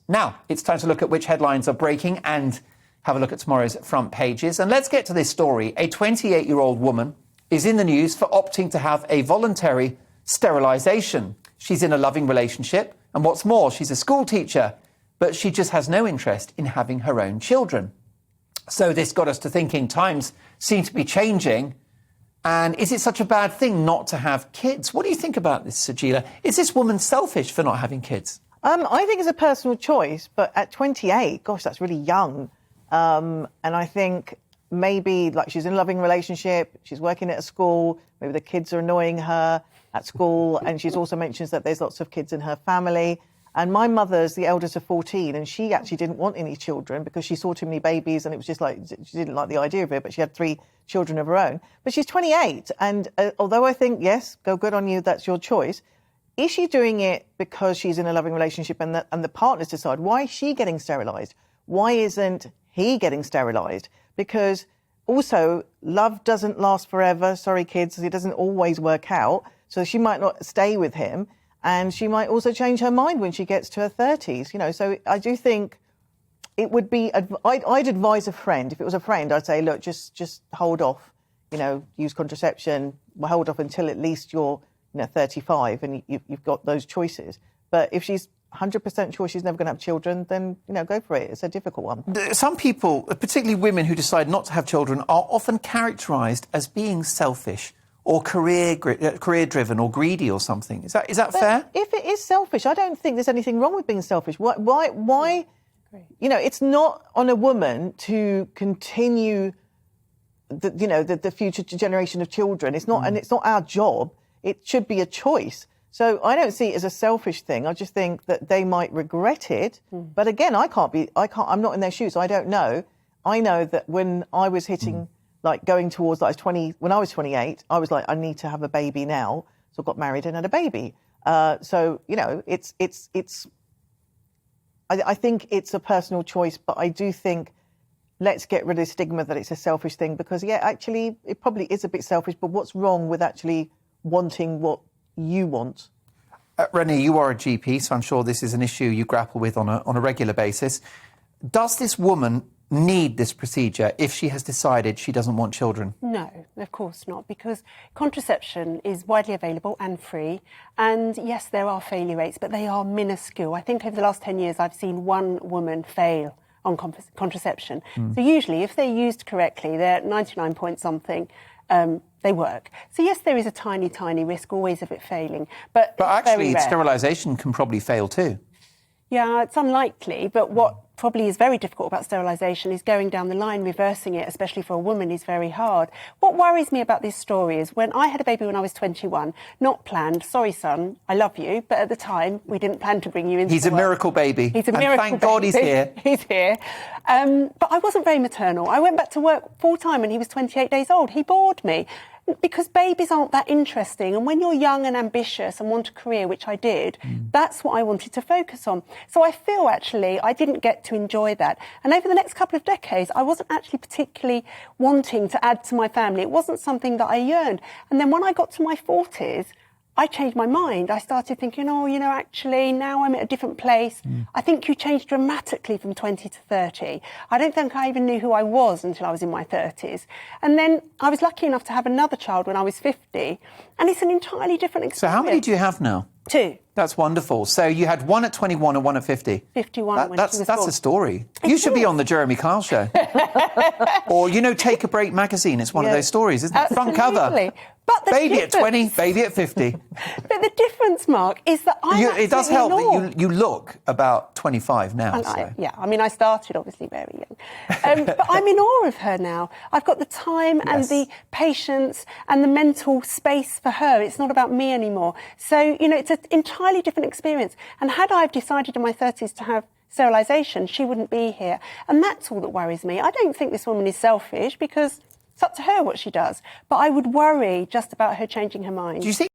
Now, it's time to look at which headlines are breaking and have a look at tomorrow's front pages. And let's get to this story. A 28-year-old woman is in the news for opting to have a voluntary sterilisation. She's in a loving relationship, and what's more, she's a school teacher, but she just has no interest in having her own children. So this got us to thinking times seem to be changing. And is it such a bad thing not to have kids? What do you think about this, Sajeela? Is this woman selfish for not having kids? I think it's a personal choice, but at 28, gosh, that's really young. And I think maybe, like, she's in a loving relationship, she's working at a school, maybe the kids are annoying her at school, and she's also mentions that there's lots of kids in her family. And my mother's the eldest of 14, and she actually didn't want any children because she saw too many babies, and it was just like, she didn't like the idea of it, but she had 3 children of her own. But she's 28, and although I think, yes, go good on you, that's your choice, is she doing it because she's in a loving relationship and the partners decide? Why is she getting sterilised? Why isn't he getting sterilised? Because also, love doesn't last forever. Sorry, kids, it doesn't always work out. So she might not stay with him. And she might also change her mind when she gets to her 30s, you know. So I do think it would be, I'd advise a friend. If it was a friend, I'd say, look, just hold off, you know, use contraception, hold off until at least you're, 35 and you've got those choices. But if she's 100% sure she's never going to have children, then, go for it. It's a difficult one. Some people, particularly women who decide not to have children, are often characterised as being selfish or career-driven or greedy or something. Is that fair? If it is selfish, I don't think there's anything wrong with being selfish. Why? It's not on a woman to continue the future generation of children. It's not, and it's not our job. It should be a choice. So I don't see it as a selfish thing. I just think that they might regret it. But again, I'm not in their shoes. I don't know. I know that when I was hitting, going towards, when I was 28, I was like, I need to have a baby now. So I got married and had a baby. I think it's a personal choice, but I do think let's get rid of the stigma that it's a selfish thing, because, actually, it probably is a bit selfish, but what's wrong with actually wanting what you want? Renee, you are a GP, so I'm sure this is an issue you grapple with on a regular basis. Does this woman need this procedure if she has decided she doesn't want children? No, of course not, because contraception is widely available and free. And yes, there are failure rates, but they are minuscule. I think over the last 10 years, I've seen one woman fail on contraception. So usually, if they're used correctly, they're at 99 point something. They work. So yes, there is a tiny, tiny risk always of it failing. But actually, sterilisation can probably fail too. Yeah, it's unlikely. But what probably is very difficult about sterilisation is going down the line, reversing it, especially for a woman, is very hard. What worries me about this story is when I had a baby when I was 21, not planned. Sorry, son, I love you, but at the time we didn't plan to bring you into He's a miracle baby. He's a miracle baby. Thank God he's here. He's here. But I wasn't very maternal. I went back to work full-time when he was 28 days old. He bored me. Because babies aren't that interesting. And when you're young and ambitious and want a career, which I did, that's what I wanted to focus on. So I feel, actually, I didn't get to enjoy that. And over the next couple of decades, I wasn't actually particularly wanting to add to my family. It wasn't something that I yearned. And then when I got to my 40s, I changed my mind. I started thinking, actually, now I'm at a different place. I think you changed dramatically from 20 to 30. I don't think I even knew who I was until I was in my 30s. And then I was lucky enough to have another child when I was 50. And it's an entirely different experience. So how many do you have now? 2. That's wonderful. So you had one at 21 and one at 50. 51 when that's she was born. a story. You should be on the Jeremy Kyle show. Or, Take a Break magazine. It's one of those stories, isn't it? Absolutely. Front cover. But baby at 20, baby at 50. But the difference, Mark, is that it does help that you look about 25 now. I started obviously very young. But I'm in awe of her now. I've got the time and the patience and the mental space for her. It's not about me anymore. So, it's an entirely different experience. And had I decided in my 30s to have sterilisation, she wouldn't be here. And that's all that worries me. I don't think this woman is selfish, because it's up to her what she does. But I would worry just about her changing her mind. Do you think